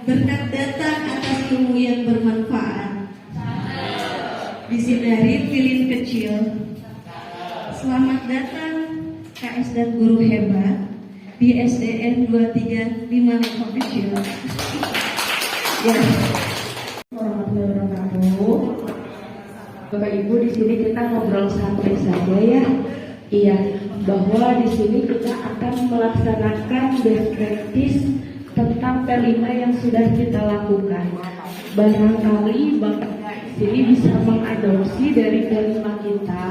Berkat datang atas ilmu yang bermanfaat. Disinari lilin kecil. Selamat datang KS dan guru hebat di SDN 235 Lekong Kecil. Ya. Warahmatullahi wabarakatuh. Bapak Ibu, di sini kita ngobrol santai saja ya. Iya, bahwa di sini kita akan melaksanakan best practice tentang P5 yang sudah kita lakukan. Barangkali Bapak di sini bisa mengadopsi dari P5 kita,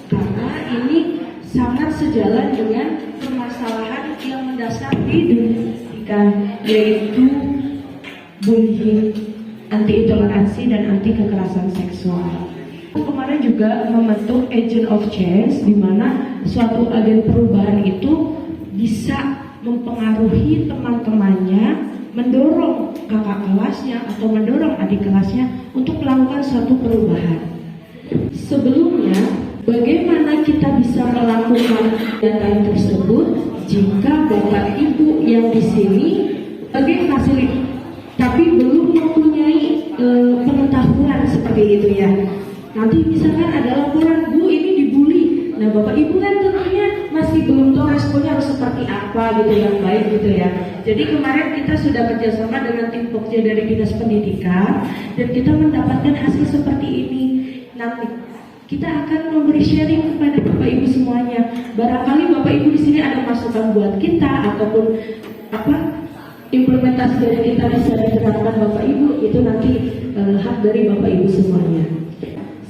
karena ini sangat sejalan dengan permasalahan yang mendasar di dunia pendidikan, yaitu bullying, anti intoleransi dan anti kekerasan seksual. Kemarin juga membentuk agent of change, di mana suatu agen perubahan itu bisa mempengaruhi teman-temannya, mendorong kakak kelasnya atau mendorong adik kelasnya untuk melakukan suatu perubahan. Sebelumnya, bagaimana kita bisa melakukan data tersebut jika Bapak Ibu yang di sini sebagai fasilitas tapi belum mempunyai pengetahuan seperti itu ya. Nanti misalkan ada laporan, Bu ini dibully. Nah Bapak Ibu kan tentunya masih belum tahu responnya harus seperti apa gitu yang baik gitu ya. Jadi kemarin kita sudah kerjasama dengan tim Pokja dari Dinas Pendidikan dan kita mendapatkan hasil seperti ini. Nanti kita akan memberi sharing kepada Bapak Ibu semuanya. Barangkali Bapak Ibu di sini ada masukan buat kita ataupun implementasi dari kita bisa diterapkan Bapak Ibu, itu nanti hak dari Bapak Ibu semuanya.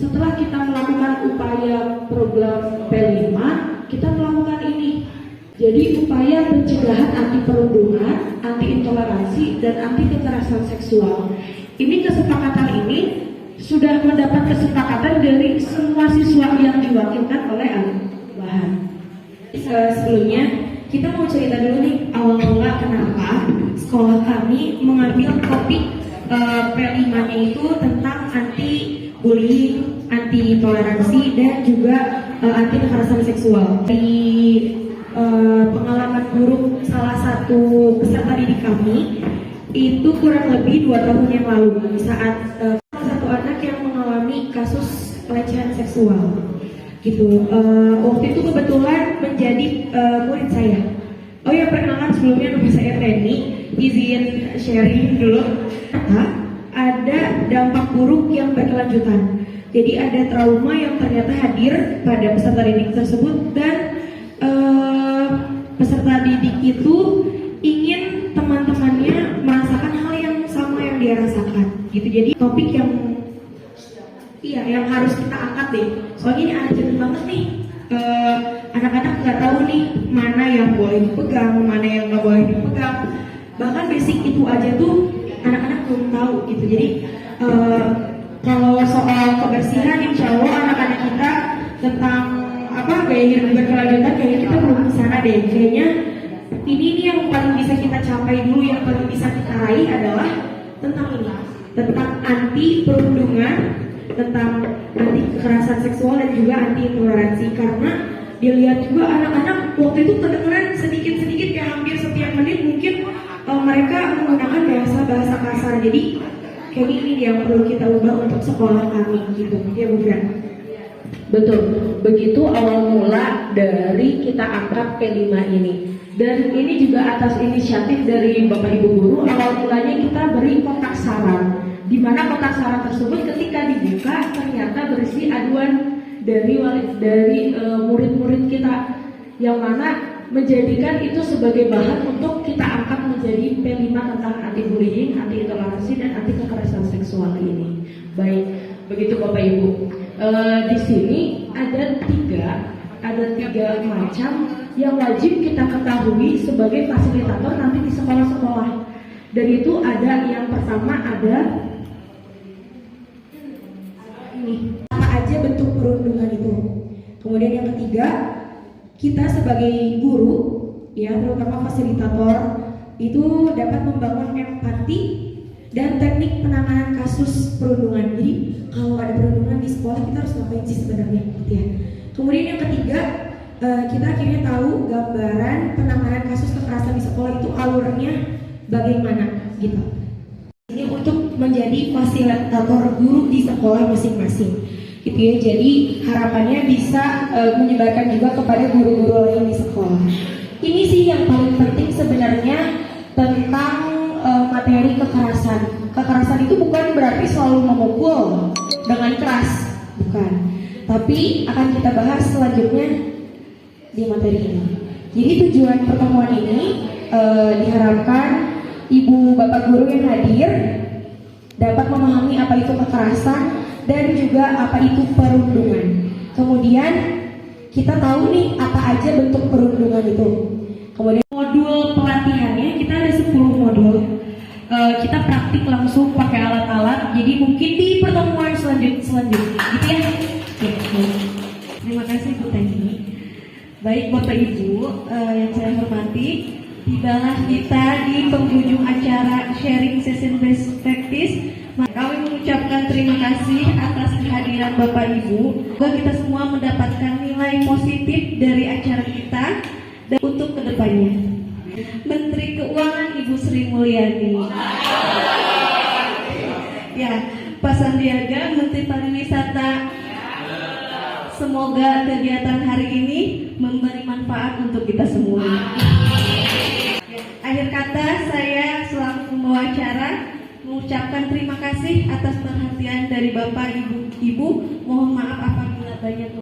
Setelah kita melakukan upaya program P5, kita melakukan ini. Jadi upaya pencegahan anti perundungan, anti intoleransi, dan anti kekerasan seksual. Ini kesepakatan ini sudah mendapat kesepakatan dari semua siswa yang diwakilkan oleh bahan. Sebelumnya kita mau cerita dulu nih awal mula kenapa sekolah kami mengambil topik P5-nya itu tentang anti bullying, anti toleransi, dan juga anti kekerasan seksual. Di pengalaman buruk salah satu peserta didik kami itu kurang lebih 2 tahun yang lalu saat salah satu anak yang mengalami kasus pelecehan seksual gitu. Waktu itu kebetulan menjadi murid saya. Oh ya, perkenalan sebelumnya, nama saya Reni. Izin sharing dulu. Ada dampak buruk yang berkelanjutan. Jadi ada trauma yang ternyata hadir pada peserta didik tersebut, dan peserta didik itu ingin teman-temannya merasakan hal yang sama yang dia rasakan. Gitu. Jadi topik yang harus kita angkat deh. Soalnya ini urgent banget nih. Anak-anak nggak tahu nih mana yang boleh dipegang, mana yang nggak boleh dipegang. Bahkan basic itu aja tuh anak-anak belum tahu gitu. Jadi kalau soal kebersihan, insya Allah anak-anak kita tentang gaya hidup berkelanjutan kayaknya kita belum ke sana deh. Kayaknya ini yang paling bisa kita capai dulu, yang paling bisa kita raih adalah tentang ini, tentang anti perundungan, tentang anti kekerasan seksual, dan juga anti intoleransi. Karena dilihat juga anak-anak waktu itu kedengeran sedikit-sedikit kayak hampir setiap menit mungkin mereka menggunakan bahasa kasar. Jadi kayak ini yang perlu kita ubah untuk sekolah kami gitu ya Bu Fran. Betul, begitu awal mula dari kita angkat P5 ini. Dan ini juga atas inisiatif dari Bapak Ibu Guru. Awal mulanya kita beri kotak saran, di mana kotak saran tersebut ketika dibuka ternyata berisi aduan dari murid-murid kita, yang mana menjadikan itu sebagai bahan untuk kita angkat menjadi P5 tentang anti bullying, anti intoleransi, dan anti kekerasan seksual ini. Baik, begitu Bapak Ibu. Di sini ada tiga macam yang wajib kita ketahui sebagai fasilitator nanti di sekolah-sekolah. Dan itu ada, yang pertama ada ini, apa aja bentuk perundungan itu. Kemudian yang ketiga, kita sebagai guru ya, terutama fasilitator, itu dapat membangun empati dan teknik penanganan kasus perundungan. Jadi kalau ada perundungan di sekolah kita harus ngapain sih sebenarnya gitu ya. Kemudian yang ketiga, kita akhirnya tahu gambaran penanganan kasus kekerasan di sekolah itu alurnya bagaimana gitu. menjadi fasilitator guru di sekolah masing-masing. Gitu ya. Jadi harapannya bisa menyebarkan juga kepada guru-guru lain di sekolah. Ini sih yang paling penting sebenarnya tentang materi kekerasan. Kekerasan itu bukan berarti selalu memukul dengan keras, bukan. Tapi akan kita bahas selanjutnya di materi ini. Jadi tujuan pertemuan ini diharapkan ibu bapak guru yang hadir dapat memahami apa itu kekerasan dan juga apa itu perundungan. Kemudian kita tahu nih apa aja bentuk perundungan itu. Kemudian modul pelatihannya kita ada 10 modul. Kita praktik langsung pakai alat-alat. Jadi mungkin di pertemuan selanjutnya gitu ya. Terima kasih Bu Teni. Baik Bapak Ibu yang saya hormati, tibalah kita di penghujung acara sharing session best practice. Kami mengucapkan terima kasih atas kehadiran Bapak Ibu. Semoga kita semua mendapatkan nilai positif dari acara kita dan untuk kedepannya. Menteri Keuangan Ibu Sri Mulyani. Ya, Pak Sandiaga, Menteri Pariwisata. Semoga kegiatan hari ini memberi manfaat untuk kita semua. Akhir kata, saya selaku pembawa acara mengucapkan terima kasih atas perhatian dari Bapak Ibu. Mohon maaf apabila banyak